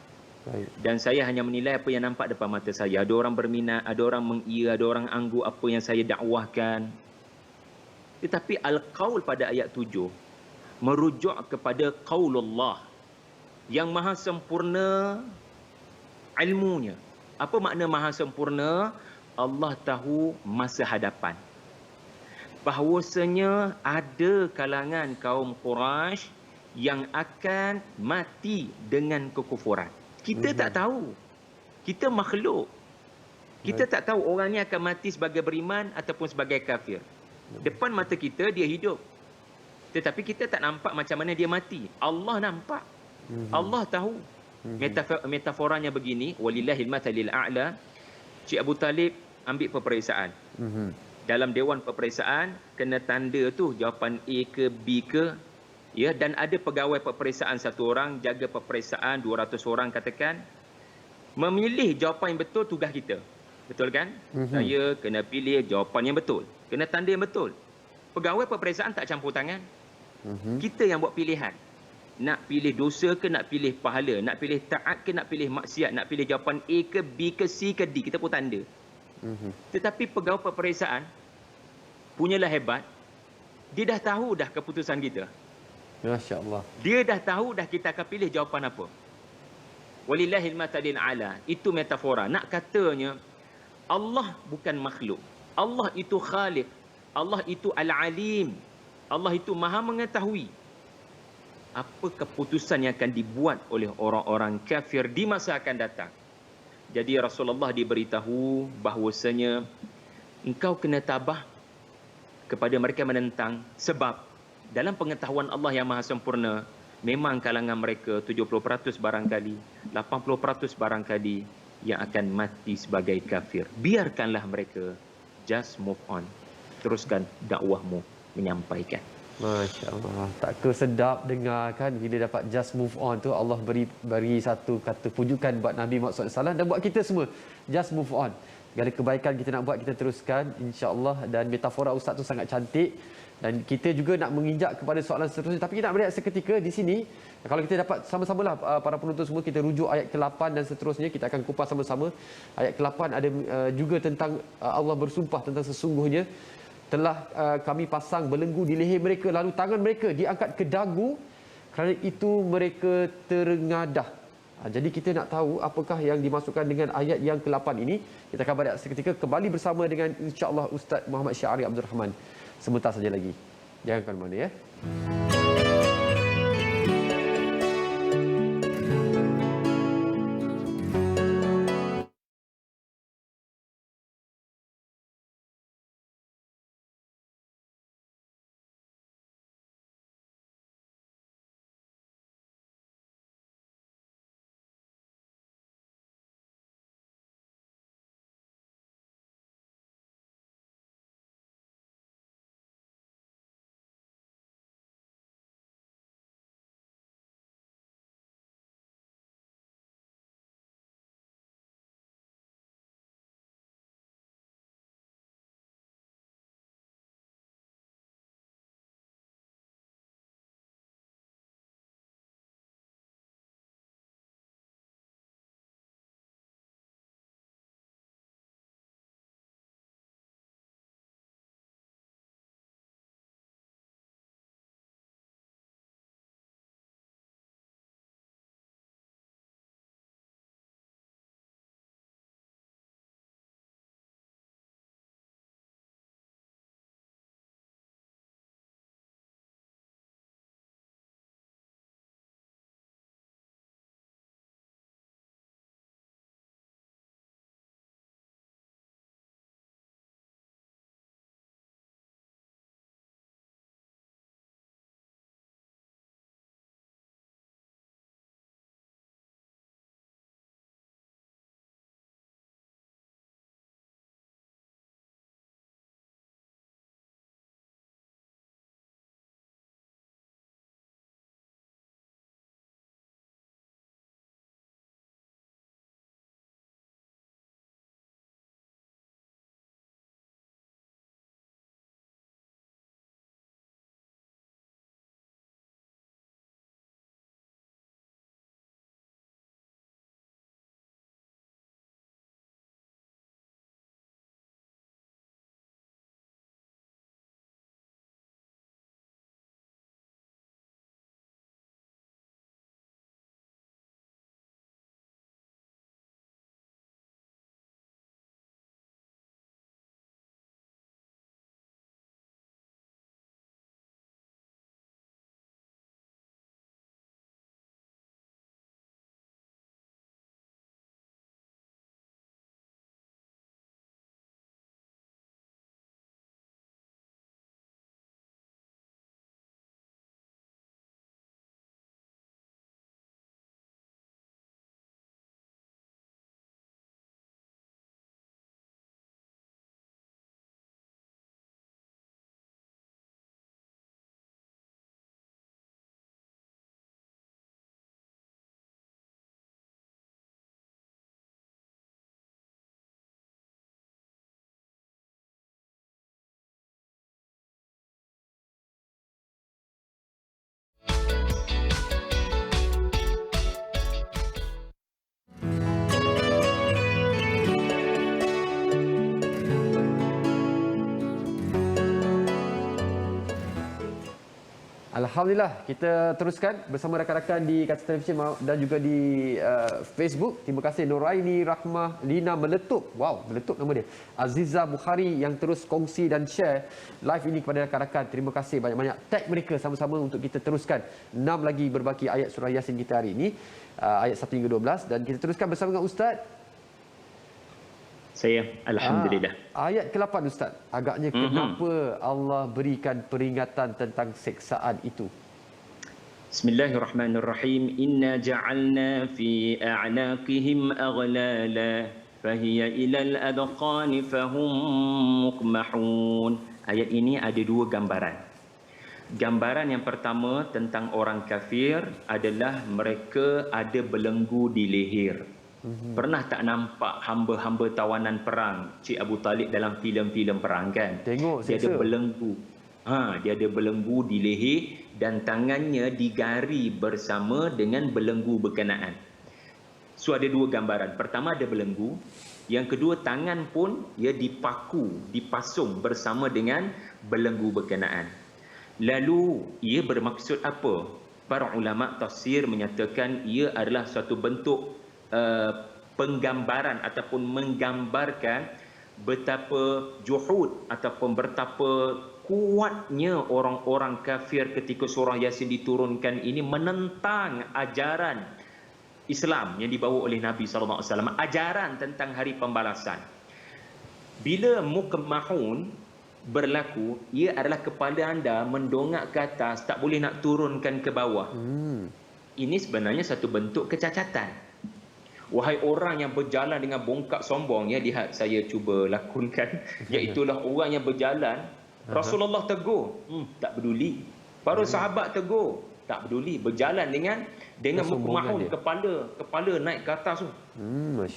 Dan saya hanya menilai apa yang nampak depan mata saya. Ada orang berminat, ada orang mengira, ada orang angguk apa yang saya dakwahkan. Tetapi al-qaul pada ayat 7 merujuk kepada qaulullah yang maha sempurna ilmunya. Apa makna maha sempurna? Allah tahu masa hadapan. Bahawasanya ada kalangan kaum Quraisy yang akan mati dengan kekufuran. Kita tak tahu. Kita makhluk. Kita tak tahu orang ni akan mati sebagai beriman ataupun sebagai kafir. Depan mata kita dia hidup. Tetapi kita tak nampak macam mana dia mati. Allah nampak. Allah tahu. Metaforanya begini, walillahil mathalil a'la. Cik Abu Talib ambil peperiksaan. Dalam dewan peperiksaan kena tanda tu jawapan A ke B ke, ya, dan ada pegawai peperiksaan satu orang, jaga peperiksaan 200 orang katakan. Memilih jawapan yang betul tugas kita. Betul kan? Saya kena pilih jawapan yang betul. Kena tanda yang betul. Pegawai peperiksaan tak campur tangan. Kita yang buat pilihan. Nak pilih dosa ke nak pilih pahala, nak pilih taat ke nak pilih maksiat, nak pilih jawapan A ke B ke C ke D, kita pun tanda. Tetapi pegawai peperiksaan punyalah hebat. Dia dah tahu dah keputusan kita. Masya-Allah. Dia dah tahu dah kita akan pilih jawapan apa. Walillahil mathalil a'la. Itu metafora. Nak katanya Allah bukan makhluk. Allah itu Khaliq. Allah itu Al-Alim. Allah itu Maha mengetahui apa keputusan yang akan dibuat oleh orang-orang kafir di masa akan datang. Jadi Rasulullah diberitahu bahawasanya engkau kena tabah kepada mereka menentang, sebab dalam pengetahuan Allah yang maha sempurna, memang kalangan mereka 70% barangkali, 80% barangkali yang akan mati sebagai kafir. Biarkanlah mereka, just move on. teruskan dakwahmu menyampaikan. Masya Allah, tak ke sedap dengar kan bila dapat just move on tu. Allah beri satu kata pujukan buat Nabi Muhammad SAW dan buat kita semua. Just move on. Segala kebaikan kita nak buat, kita teruskan insya-Allah. Dan metafora Ustaz tu sangat cantik. Dan kita juga nak menginjak kepada soalan seterusnya. Tapi kita nak berehat seketika di sini. Kalau kita dapat sama-samalah para penonton semua, kita rujuk ayat ke-8 dan seterusnya. Kita akan kupas sama-sama. Ayat ke-8 ada juga tentang Allah bersumpah tentang sesungguhnya telah kami pasang belenggu di leher mereka, lalu tangan mereka diangkat ke dagu, kerana itu mereka terengadah. Jadi kita nak tahu apakah yang dimasukkan dengan ayat yang ke-8 ini. Kita akan berehat seketika, kembali bersama dengan insya-Allah Ustaz Muhammad Syahari Abdul Rahman sebentar saja lagi. Jangan ke mana ya. Alhamdulillah, kita teruskan bersama rakan-rakan di Kata Television dan juga di Facebook. Terima kasih Nuraini Rahmah Lina Meletup. Wow, Meletup nama dia. Aziza Bukhari yang terus kongsi dan share live ini kepada rakan-rakan. Terima kasih banyak-banyak. Tag mereka sama-sama untuk kita teruskan 6 lagi berbaki ayat surah Yasin kita hari ini. Ayat 1 hingga 12. Dan kita teruskan bersama dengan Ustaz. Saya alhamdulillah. Ayat ke-8 Ustaz. Agaknya kenapa Allah berikan peringatan tentang seksaan itu? Bismillahirrahmanirrahim. Inna ja'alna fi a'naqihim aghlala fahiya ilal adqani fahum muqmahun. Ayat ini ada dua gambaran. Gambaran yang pertama tentang orang kafir adalah mereka ada belenggu di leher. Pernah tak nampak hamba-hamba tawanan perang Cik Abu Talib dalam filem-filem perang kan? Tengok, dia ada seksa. belenggu. Dia ada belenggu di leher dan tangannya digari bersama dengan belenggu berkenaan. So ada dua gambaran. Pertama ada belenggu, yang kedua tangan pun ia dipaku, dipasung bersama dengan belenggu berkenaan. Lalu ia bermaksud apa? Para ulama tafsir menyatakan ia adalah suatu bentuk penggambaran ataupun menggambarkan betapa juhud ataupun betapa kuatnya orang-orang kafir ketika surah Yasin diturunkan ini menentang ajaran Islam yang dibawa oleh Nabi SAW, ajaran tentang hari pembalasan. Bila muqmahun berlaku, ia adalah kepala anda mendongak ke atas, tak boleh nak turunkan ke bawah. Ini sebenarnya satu bentuk kecacatan. Wahai orang yang berjalan dengan bongkak sombong, ya, lihat saya cuba lakonkan, iaitulah orang yang berjalan, Rasulullah tegur, tak peduli. Para sahabat tegur, tak peduli. Berjalan dengan muqmahun, kepala naik ke atas tu.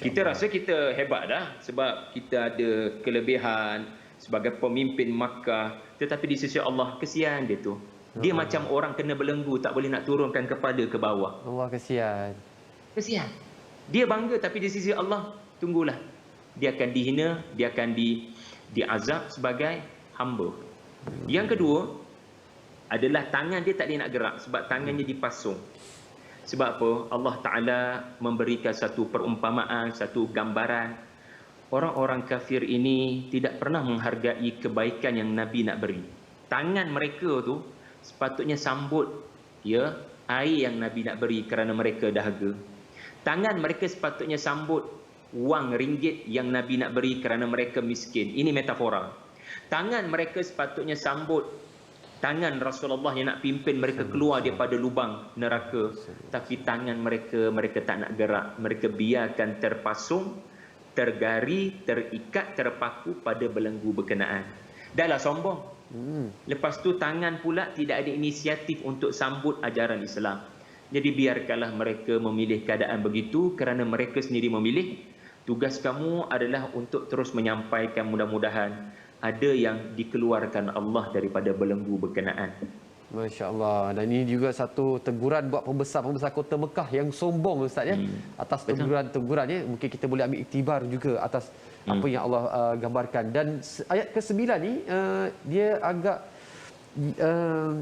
Kita rasa kita hebat dah sebab kita ada kelebihan sebagai pemimpin Makkah, tetapi di sisi Allah kesian dia tu. Dia macam orang kena belenggu, tak boleh nak turunkan kepala ke bawah. Allah kesian. Kesian. Dia bangga, tapi di sisi Allah tunggulah. Dia akan dihina, dia akan diazab sebagai hamba. Yang kedua adalah tangan dia tak boleh nak gerak sebab tangannya dipasung. Sebab apa? Allah Ta'ala memberikan satu perumpamaan, satu gambaran. Orang-orang kafir ini tidak pernah menghargai kebaikan yang Nabi nak beri. Tangan mereka tu sepatutnya sambut air yang Nabi nak beri kerana mereka dahaga. Tangan mereka sepatutnya sambut wang ringgit yang Nabi nak beri kerana mereka miskin. Ini metafora. Tangan mereka sepatutnya sambut tangan Rasulullah yang nak pimpin mereka keluar daripada lubang neraka. Tapi tangan mereka tak nak gerak. Mereka biarkan terpasung, tergari, terikat, terpaku pada belenggu berkenaan. Dahlah sombong. Lepas tu tangan pula tidak ada inisiatif untuk sambut ajaran Islam. Jadi biarkanlah mereka memilih keadaan begitu kerana mereka sendiri memilih. Tugas kamu adalah untuk terus menyampaikan, mudah-mudahan ada yang dikeluarkan Allah daripada belenggu berkenaan. Masya Allah. Dan ini juga satu teguran buat pembesar-pembesar kota Mekah yang sombong, Ustaz, ya. Atas teguran-tegurannya mungkin kita boleh ambil iktibar juga atas apa yang Allah gambarkan. Dan ayat ke-9 ni dia agak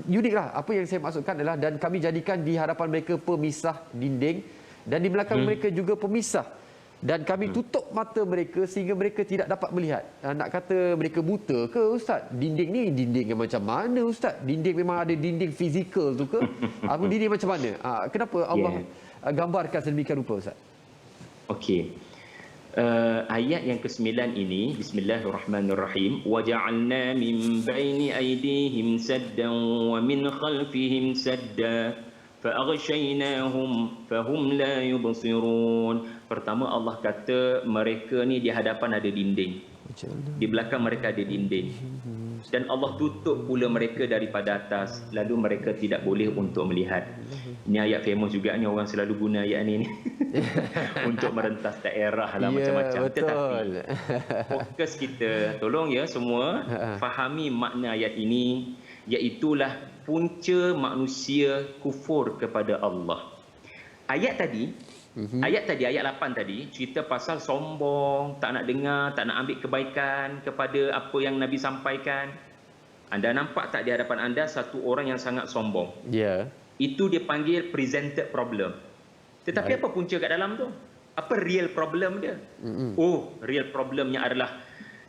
unik lah. Apa yang saya maksudkan adalah, dan kami jadikan di hadapan mereka pemisah dinding dan di belakang mereka juga pemisah. Dan kami tutup mata mereka sehingga mereka tidak dapat melihat. Nak kata mereka buta ke, Ustaz? Dinding ni dinding yang macam mana, Ustaz? Dinding memang ada dinding fizikal tu ke? Apa dinding macam mana? Kenapa Allah gambarkan sedemikian rupa, Ustaz? Okey. Ayat yang ke-9 ini, bismillahirrahmanirrahim, waja'alna min baini aydihim saddan wa min khalfihim sadda fa'aghshaynahum fahum la yubsirun. Pertama Allah kata mereka ni di hadapan ada dinding, di belakang mereka ada dinding, dan Allah tutup pula mereka daripada atas, lalu mereka tidak boleh untuk melihat. Ini ayat famous juga ni, orang selalu guna ayat ni untuk merentas daerah lah, macam-macam. Tetapi fokus kita, tolong ya semua fahami makna ayat ini, iaitulah punca manusia kufur kepada Allah. Ayat tadi, ayat 8 tadi cerita pasal sombong, tak nak dengar, tak nak ambil kebaikan kepada apa yang Nabi sampaikan. Anda nampak tak di hadapan anda satu orang yang sangat sombong? Ya. Itu dia panggil presented problem. Tetapi apa punca kat dalam tu? Apa real problem dia? Oh, real problemnya adalah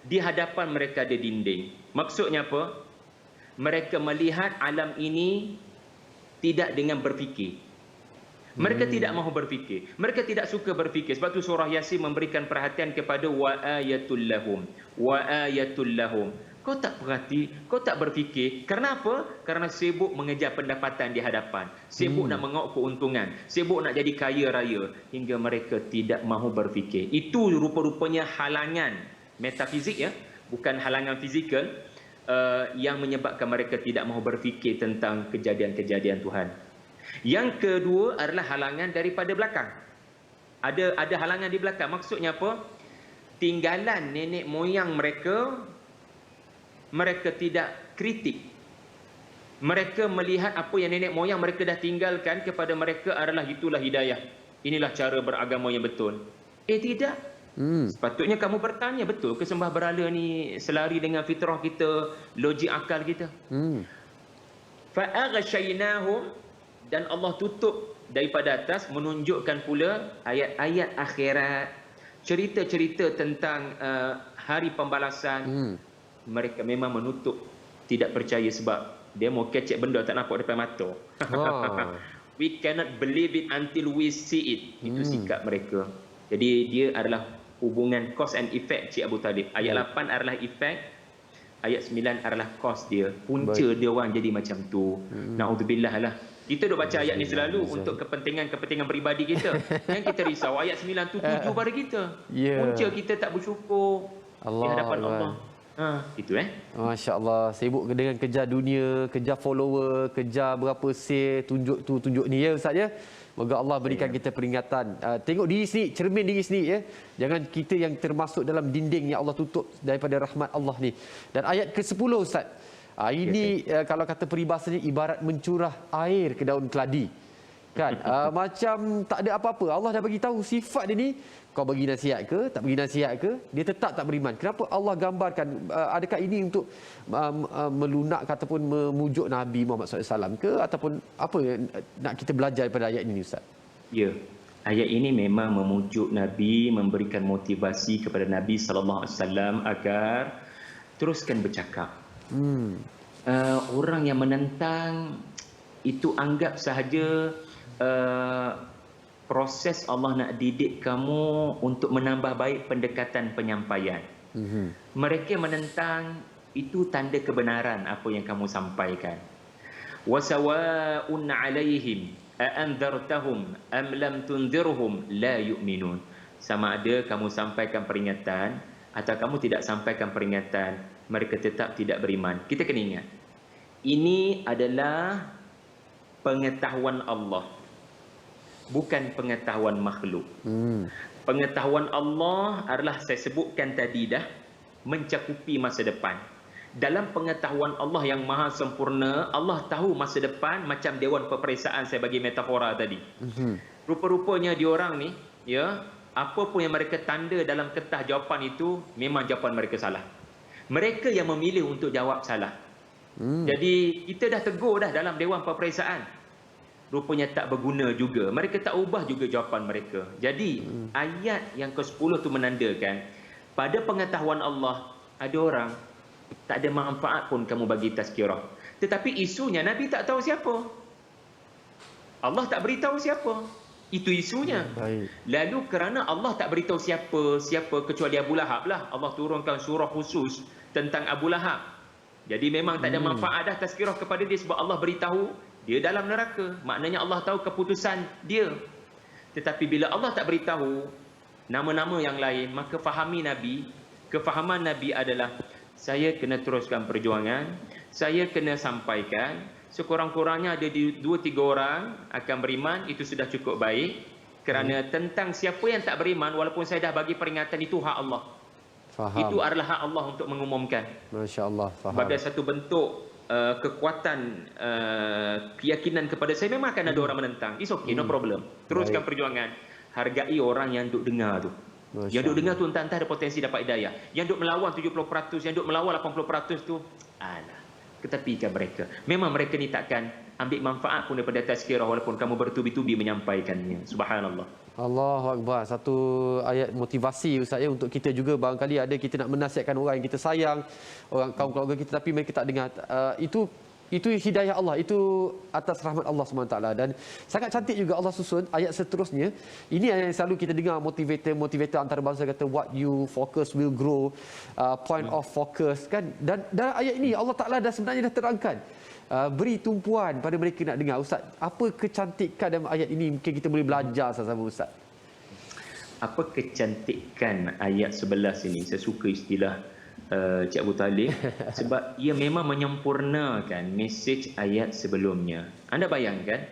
di hadapan mereka ada dinding. Maksudnya apa? Mereka melihat alam ini tidak dengan berfikir. Mereka tidak mahu berfikir. Mereka tidak suka berfikir. Sebab tu surah Yasin memberikan perhatian kepada wa ayatul lahum. Wa ayatul lahum. Kau tak perhati, kau tak berfikir. Kenapa? Karena sibuk mengejar pendapatan di hadapan. Sibuk nak mengok keuntungan. Sibuk nak jadi kaya raya. Hingga mereka tidak mahu berfikir. Itu rupa-rupanya halangan metafizik, ya, bukan halangan fizikal, yang menyebabkan mereka tidak mahu berfikir tentang kejadian-kejadian Tuhan. Yang kedua adalah halangan daripada belakang. Ada halangan di belakang. Maksudnya apa? Tinggalan nenek moyang mereka, mereka tidak kritik. Mereka melihat apa yang nenek moyang mereka dah tinggalkan kepada mereka adalah itulah hidayah. Inilah cara beragama yang betul. Tidak. Sepatutnya kamu bertanya, betul ke sembah berhala ni selari dengan fitrah kita, logik akal kita? Fa'aghshaynahum, dan Allah tutup daripada atas, menunjukkan pula ayat-ayat akhirat, cerita-cerita tentang hari pembalasan. Mereka memang menutup, tidak percaya sebab dia mau kecek benda tak nampak depan mata. We cannot believe it until we see it. Itu sikap mereka. Jadi dia adalah hubungan cause and effect, Cik Abu Talib. Ayat 8 adalah effect, ayat 9 adalah cause dia. Punca dia orang jadi macam tu. Na'udzubillah lah. Kita duk baca ayat ni selalu untuk kepentingan peribadi kita. Yang kita risau ayat 9 tu tuju pada kita. Punca kita tak bersyukur di hadapan Allah. Itu Masya Allah, sibuk dengan kejar dunia, kejar follower, kejar berapa sale, tunjuk tu, tunjuk ni, ya Ustaz, ya. Moga Allah berikan kita peringatan. Tengok diri sendiri, cermin diri sendiri, ya. Jangan kita yang termasuk dalam dinding yang Allah tutup daripada rahmat Allah ni. Dan ayat ke-10 Ustaz. Ini kalau kata peribahasanya ibarat mencurah air ke daun keladi. Kan? Macam tak ada apa-apa. Allah dah bagi tahu sifat dia ni. Kau bagi nasihat ke, tak bagi nasihat ke, dia tetap tak beriman. Kenapa Allah gambarkan? Adakah ini untuk melunak ataupun memujuk Nabi Muhammad SAW ke, ataupun apa yang nak kita belajar daripada ayat ini, Ustaz? Ya, ayat ini memang memujuk Nabi, memberikan motivasi kepada Nabi SAW agar teruskan bercakap. Orang yang menentang itu anggap sahaja proses Allah nak didik kamu untuk menambah baik pendekatan penyampaian. Mereka menentang itu tanda kebenaran apa yang kamu sampaikan. Wasawa'un 'alaihim a'anzartahum am lam tunzirhum la yu'minun. Sama ada kamu sampaikan peringatan atau kamu tidak sampaikan peringatan, mereka tetap tidak beriman. Kita kena ingat, ini adalah pengetahuan Allah, bukan pengetahuan makhluk. Pengetahuan Allah adalah, saya sebutkan tadi dah, mencakupi masa depan. Dalam pengetahuan Allah yang maha sempurna, Allah tahu masa depan macam dewan peperiksaan saya bagi metafora tadi. Rupa-rupanya diorang ni, ya, apa pun yang mereka tanda dalam kertas jawapan itu, memang jawapan mereka salah. Mereka yang memilih untuk jawab salah. Jadi kita dah tegur dah dalam dewan peperiksaan. Rupanya tak berguna juga. Mereka tak ubah juga jawapan mereka. Jadi ayat yang ke-10 tu menandakan pada pengetahuan Allah, ada orang tak ada manfaat pun kamu bagi tazkirah. Tetapi isunya Nabi tak tahu siapa. Allah tak beritahu siapa. Itu isunya. Lalu kerana Allah tak beritahu siapa kecuali Abu Lahab lah, Allah turunkan surah khusus tentang Abu Lahab. Jadi memang tak ada manfaat dah tazkirah kepada dia sebab Allah beritahu dia dalam neraka. Maknanya Allah tahu keputusan dia. Tetapi bila Allah tak beritahu nama-nama yang lain, maka fahami Nabi, kefahaman Nabi adalah saya kena teruskan perjuangan, saya kena sampaikan, sekurang-kurangnya ada 2-3 orang akan beriman, itu sudah cukup baik. Kerana tentang siapa yang tak beriman, walaupun saya dah bagi peringatan, itu hak Allah. Faham. Itu adalah hak Allah untuk mengumumkan. Masya Allah, faham. Sebagai satu bentuk kekuatan keyakinan kepada saya, memang akan ada orang menentang. It's okay, no problem. Teruskan perjuangan. Hargai orang yang duk dengar tu. Yang duk dengar tu entah-entah ada potensi dapat hidayah. Yang duk melawan 70%, yang duk melawan 80% tu, alah, ketepikan mereka. Memang mereka ni takkan ambil manfaat pun daripada tazkirah walaupun kamu bertubi-tubi menyampaikannya. Subhanallah. Allahu Akbar. Satu ayat motivasi Ustaz, ya, untuk kita juga. Barangkali ada kita nak menasihatkan orang yang kita sayang, orang kaum keluarga kita, tapi mereka tak dengar. Itu Itu hidayah Allah, itu atas rahmat Allah SWT. Dan sangat cantik juga Allah susun ayat seterusnya. Ini yang selalu kita dengar motivator antarabangsa kata what you focus will grow, point of focus kan. Dan dalam ayat ini Allah Taala dah sebenarnya dah terangkan. Beri tumpuan pada mereka nak dengar. Ustaz, apa kecantikan dalam ayat ini mungkin kita boleh belajar sama-sama Ustaz? Apa kecantikan ayat 11 ini? Saya suka istilah Cik Abu Talib sebab ia memang menyempurnakan mesej ayat sebelumnya. Anda bayangkan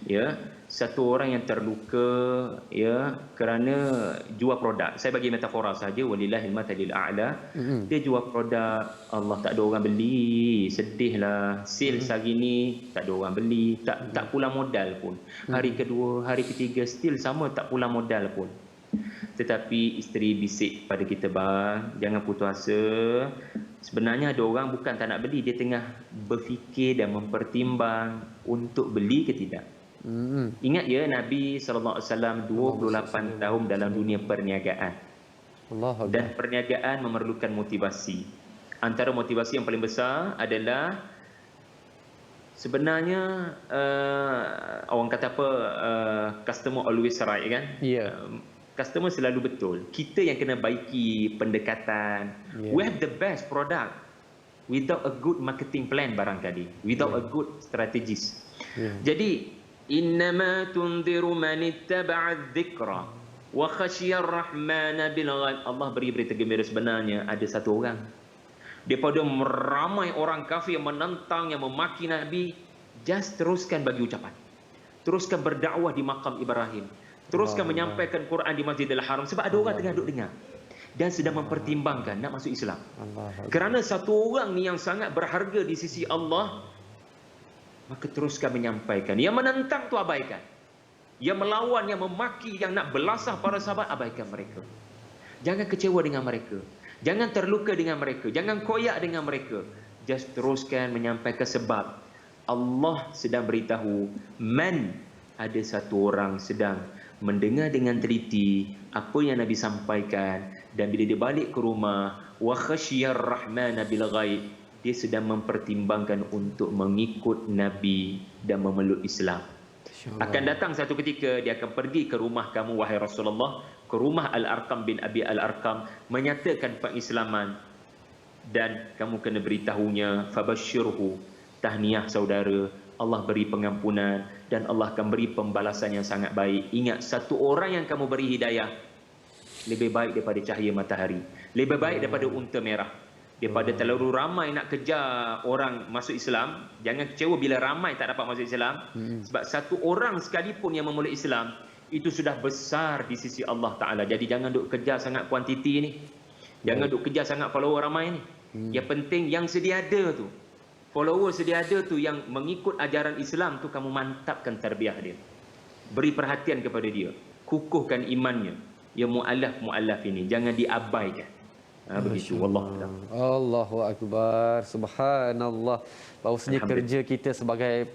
ya, satu orang yang terluka ya kerana jual produk. Saya bagi metafora saja, walillahil mathalil a'la. Dia jual produk, Allah tak ada orang beli, sedihlah. Sales hari ni tak ada orang beli, tak pulang modal pun. Hari kedua, hari ketiga still sama, tak pulang modal pun. Tetapi isteri bisik pada kita, bang, jangan putus asa. Sebenarnya ada orang bukan tak nak beli, dia tengah berfikir dan mempertimbang untuk beli ke tidak. Ingat ya, Nabi SAW 28 tahun dalam dunia perniagaan. Dan perniagaan memerlukan motivasi. Antara motivasi yang paling besar adalah sebenarnya orang kata apa, customer always right kan? Ya. Customer selalu betul. Kita yang kena baiki pendekatan. We have the best product without a good marketing plan barangkali, without a good strategist. Jadi innama tunziru man ittaba'a adh-dhikra wa khashiya ar-rahmana bil ghaib. Allah beri berita gembira, sebenarnya ada satu orang daripada ramai orang kafir yang menentang, yang memaki Nabi, just teruskan bagi ucapan, teruskan berdakwah di makam Ibrahim, teruskan menyampaikan Quran di Masjidil Haram, sebab ada orang tengah duduk dengar dan sedang mempertimbangkan nak masuk Islam. Kerana satu orang ni yang sangat berharga di sisi Allah, maka teruskan menyampaikan. Yang menentang tu abaikan, yang melawan, yang memaki, yang nak belasah para sahabat, abaikan mereka. Jangan kecewa dengan mereka, jangan terluka dengan mereka, jangan koyak dengan mereka. Just teruskan menyampaikan, sebab Allah sedang beritahu, man, ada satu orang sedang mendengar dengan teliti apa yang Nabi sampaikan, dan bila dia balik ke rumah, wa khasyiyar rahmana bil ghaib, dia sedang mempertimbangkan untuk mengikut Nabi dan memeluk Islam. Akan datang satu ketika dia akan pergi ke rumah kamu wahai Rasulullah, ke rumah Al-Arqam bin Abi Al-Arqam, menyatakan pengislaman, dan kamu kena beritahunya, fabasyirhu, tahniah saudara, Allah beri pengampunan dan Allah akan beri pembalasan yang sangat baik. Ingat, satu orang yang kamu beri hidayah lebih baik daripada cahaya matahari, lebih baik daripada unta merah, daripada terlalu ramai nak kejar orang masuk Islam. Jangan kecewa bila ramai tak dapat masuk Islam, sebab satu orang sekalipun yang memeluk Islam itu sudah besar di sisi Allah Ta'ala. Jadi jangan duk kejar sangat kuantiti ni, jangan duk kejar sangat follower ramai ni. Yang penting yang sedia ada tu, follower sedia ada tu, yang mengikut ajaran Islam tu, kamu mantapkan tarbiyah dia, beri perhatian kepada dia, kukuhkan imannya. Ya mu'allaf ini jangan diabaikan. Begitu. Allahu Akbar. Subhanallah. Bahawasanya kerja kita sebagai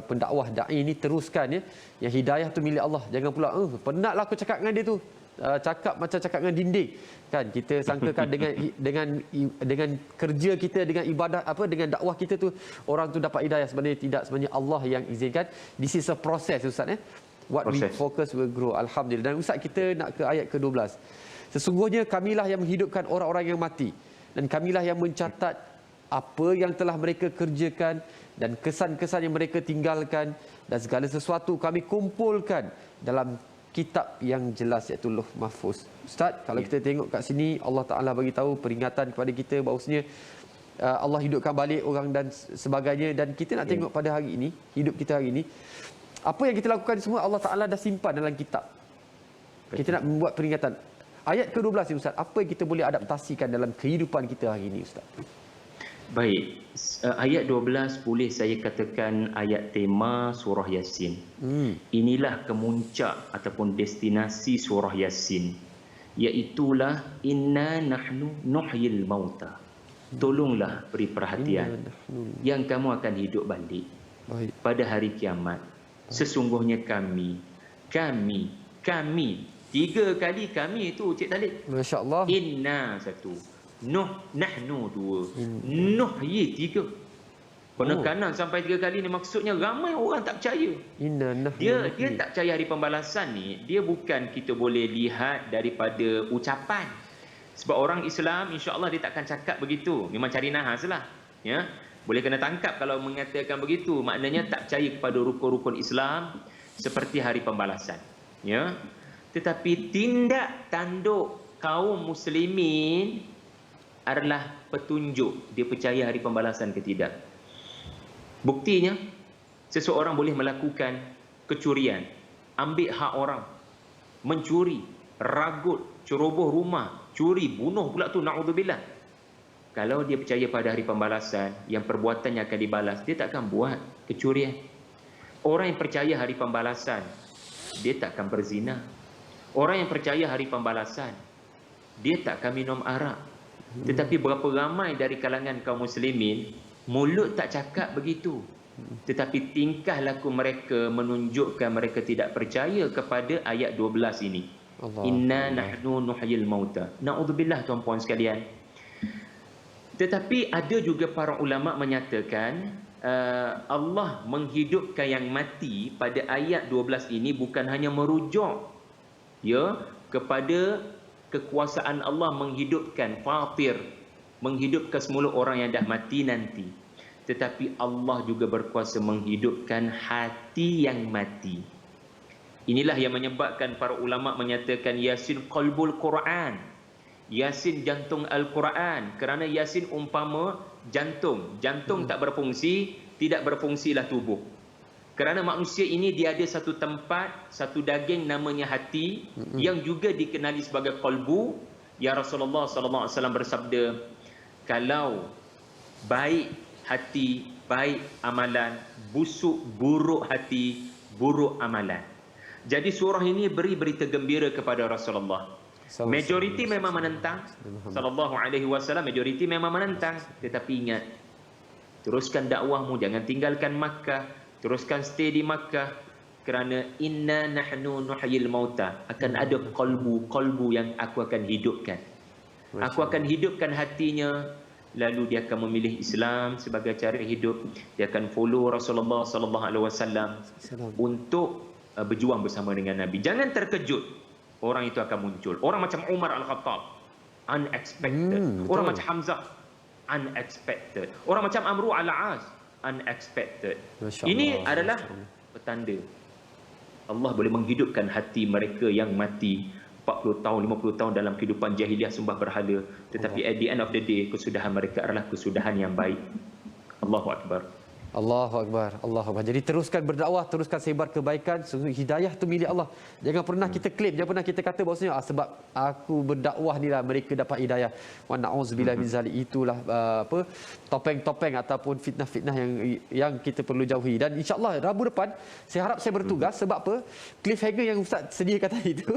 pendakwah da'i ini teruskan ya. Yang hidayah tu milik Allah. Jangan pula penatlah aku cakap dengan dia tu. Cakap macam cakap dengan dinding. Kan kita sangkakan dengan kerja kita, dengan ibadah dengan dakwah kita tu orang tu dapat hidayah. Sebenarnya tidak, sebenarnya Allah yang izinkan. This is a process, Ustaz. What we focus will grow. Alhamdulillah. Dan Ustaz, kita nak ke ayat ke-12. Sesungguhnya kamilah yang menghidupkan orang-orang yang mati, dan kamilah yang mencatat apa yang telah mereka kerjakan dan kesan-kesan yang mereka tinggalkan, dan segala sesuatu kami kumpulkan dalam kitab yang jelas, iaitu Lauh Mahfuz. Ustaz, kalau kita tengok kat sini, Allah Ta'ala bagi tahu peringatan kepada kita bahawasanya Allah hidupkan balik orang dan sebagainya. Dan kita nak tengok pada hari ini, hidup kita hari ini, apa yang kita lakukan semua Allah Ta'ala dah simpan dalam kitab. Kita nak membuat peringatan. Ayat ke-12 ni Ustaz, apa yang kita boleh adaptasikan dalam kehidupan kita hari ini Ustaz? Baik, ayat 12 boleh saya katakan ayat tema surah Yasin. Inilah kemuncak ataupun destinasi surah Yasin, iaitulah inna nahnu nuhyil mauta. Tolonglah beri perhatian yang kamu akan hidup balik pada hari kiamat. Sesungguhnya kami 3 kali kami itu Cik Talib. Masya-Allah. Inna 1, Nuh, nahnu 2, Nuhyi 3. Penekanan sampai 3 kali ni maksudnya ramai orang tak percaya. Dia tak percaya hari pembalasan ni, dia bukan kita boleh lihat daripada ucapan. Sebab orang Islam insya-Allah dia takkan cakap begitu. Memang cari nahas lah. Ya. Boleh kena tangkap kalau mengatakan begitu. Maknanya tak percaya kepada rukun-rukun Islam seperti hari pembalasan. Ya. Tetapi tindak tanduk kaum muslimin adalah petunjuk dia percaya hari pembalasan ke tidak. Buktinya, seseorang boleh melakukan kecurian, ambil hak orang, mencuri, ragut, ceroboh rumah, curi, bunuh pula tu, na'udzubillah. Kalau dia percaya pada hari pembalasan, yang perbuatannya akan dibalas, dia tak akan buat kecurian. Orang yang percaya hari pembalasan, dia tak akan berzina. Orang yang percaya hari pembalasan, dia tak akan minum arak. Tetapi berapa ramai dari kalangan kaum muslimin, mulut tak cakap begitu, tetapi tingkah laku mereka menunjukkan mereka tidak percaya kepada ayat 12 ini. Inna nahnu nuhyil mauta. Na'udzubillah tuan-puan sekalian. Tetapi ada juga para ulama menyatakan Allah menghidupkan yang mati pada ayat 12 ini bukan hanya merujuk kepada kekuasaan Allah menghidupkan fatir, menghidupkan semula orang yang dah mati nanti. Tetapi Allah juga berkuasa menghidupkan hati yang mati. Inilah yang menyebabkan para ulama menyatakan Yasin qalbul Quran. Yasin jantung Al-Quran. Kerana Yasin umpama jantung. Jantung tak berfungsi, tidak berfungsilah tubuh. Kerana manusia ini dia ada satu tempat, satu daging namanya hati yang juga dikenali sebagai qalbu. Ya Rasulullah sallallahu alaihi wasallam bersabda, kalau baik hati, baik amalan, busuk buruk hati, buruk amalan. Jadi surah ini beri berita gembira kepada Rasulullah. Majoriti memang menentang, sallallahu alaihi wasallam, majoriti memang menentang, tetapi ingat, teruskan dakwahmu, jangan tinggalkan Makkah, teruskan stay di Makkah, kerana inna nahnu nuhyil mauta, akan ada qalbu yang aku akan hidupkan. Aku akan hidupkan hatinya, lalu dia akan memilih Islam sebagai cara hidup. Dia akan follow Rasulullah sallallahu alaihi wasallam untuk berjuang bersama dengan Nabi. Jangan terkejut, orang itu akan muncul. Orang macam Umar Al-Khattab, unexpected. Orang macam Hamzah, unexpected. Orang macam Amru Al-As, unexpected. Ini adalah petanda Allah boleh menghidupkan hati mereka yang mati 40 tahun, 50 tahun dalam kehidupan jahiliah sembah berhala, tetapi at the end of the day kesudahan mereka adalah kesudahan yang baik. Allahu Akbar. Allahu Akbar, Allahu Akbar. Jadi teruskan berdakwah, teruskan sebar kebaikan. Sungguh hidayah tu milik Allah. Jangan pernah kita klaim, jangan pernah kita kata bahawasanya sebab aku berdakwah ni lah mereka dapat hidayah. Wa na'udzubillah min zalik. Itulah topeng-topeng ataupun fitnah-fitnah yang kita perlu jauhi. Dan insya-Allah Rabu depan saya harap saya bertugas sebab apa? Cliffhanger yang Ustaz sediakan tadi itu.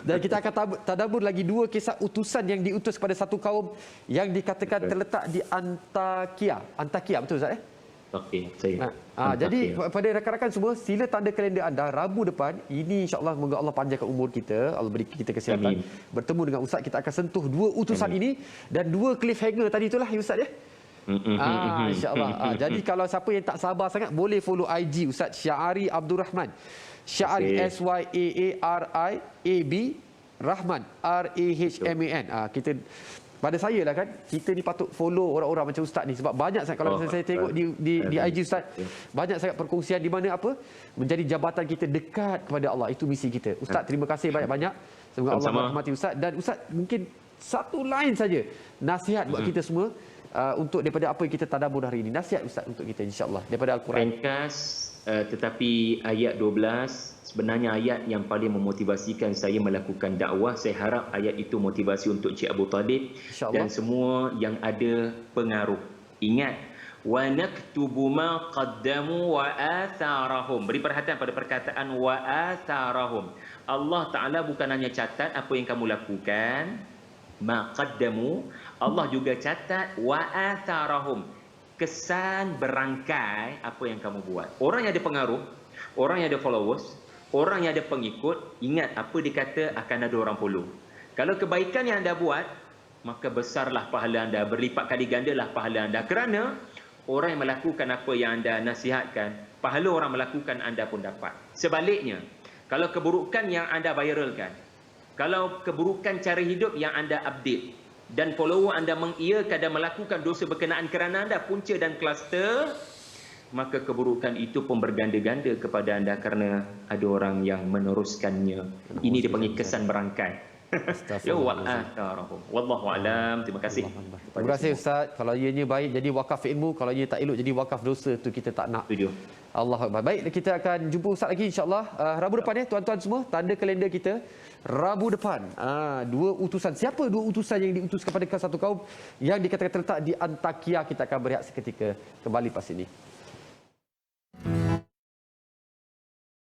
Dan kita akan tadabbur lagi 2 kisah utusan yang diutus kepada satu kaum yang dikatakan terletak di Antakia. Antakia betul Ustaz Okey, saya. Jadi pada rakan-rakan semua, sila tanda kalender anda Rabu depan. Ini insya-Allah moga Allah panjangkan umur kita, Allah beri kita kesihatan. Amin. Bertemu dengan Ustaz, kita akan sentuh 2 utusan ini dan 2 cliffhanger tadi itulah Ustaz ya. Insya-Allah. Jadi kalau siapa yang tak sabar sangat boleh follow IG Ustaz Syahari Abdul Rahman. Syahari SYAARIAB Rahman RAHMAN. Kita pada saya lah kan, kita ni patut follow orang-orang macam Ustaz ni sebab banyak sangat kalau saya tengok di IG Ustaz, banyak sangat perkongsian di mana apa menjadi jabatan kita dekat kepada Allah. Itu misi kita. Ustaz, terima kasih banyak-banyak. Semoga Allah merahmati Ustaz. Dan Ustaz, mungkin satu line saja nasihat buat kita semua untuk daripada apa yang kita tadabbur hari ini. Nasihat Ustaz untuk kita insya-Allah daripada Al-Quran. Ringkas tetapi ayat 12 sebenarnya ayat yang paling memotivasikan saya melakukan dakwah. Saya harap ayat itu motivasi untuk Cik Abu Talib dan semua yang ada pengaruh. Ingat, wa naktubu ma qaddamu wa atharahum. Beri perhatian pada perkataan wa atharahum. Allah Taala bukan hanya catat apa yang kamu lakukan, ma qaddamu, Allah juga catat wa atharahum, kesan berangkai apa yang kamu buat. Orang yang ada pengaruh, orang yang ada followers, orang yang ada pengikut, ingat apa dikata akan ada orang follow. Kalau kebaikan yang anda buat, maka besarlah pahala anda, berlipat kali gandalah pahala anda. Kerana orang yang melakukan apa yang anda nasihatkan, pahala orang melakukan anda pun dapat. Sebaliknya, kalau keburukan yang anda viralkan, kalau keburukan cara hidup yang anda update, dan follower anda mengiyakan dan melakukan dosa berkenaan kerana anda punca dan kluster, maka keburukan itu pun berganda-ganda kepada anda kerana ada orang yang meneruskannya. Ini dipanggil kesan berangkai. Ya wallahu alam. Terima kasih. Terima kasih Ustaz. Kalau ianya baik jadi wakaf ilmu, kalau ia tak elok jadi wakaf dosa, tu kita tak nak. Setuju. Allah Akbar. Baik, kita akan jumpa Ustaz lagi insya-Allah Rabu depan ya tuan-tuan semua. Tanda kalender kita Rabu depan. Dua utusan. Siapa dua utusan yang diutus kepada satu kaum yang dikatakan terletak di Antakya? Kita akan berehat seketika. Kembali pas ini.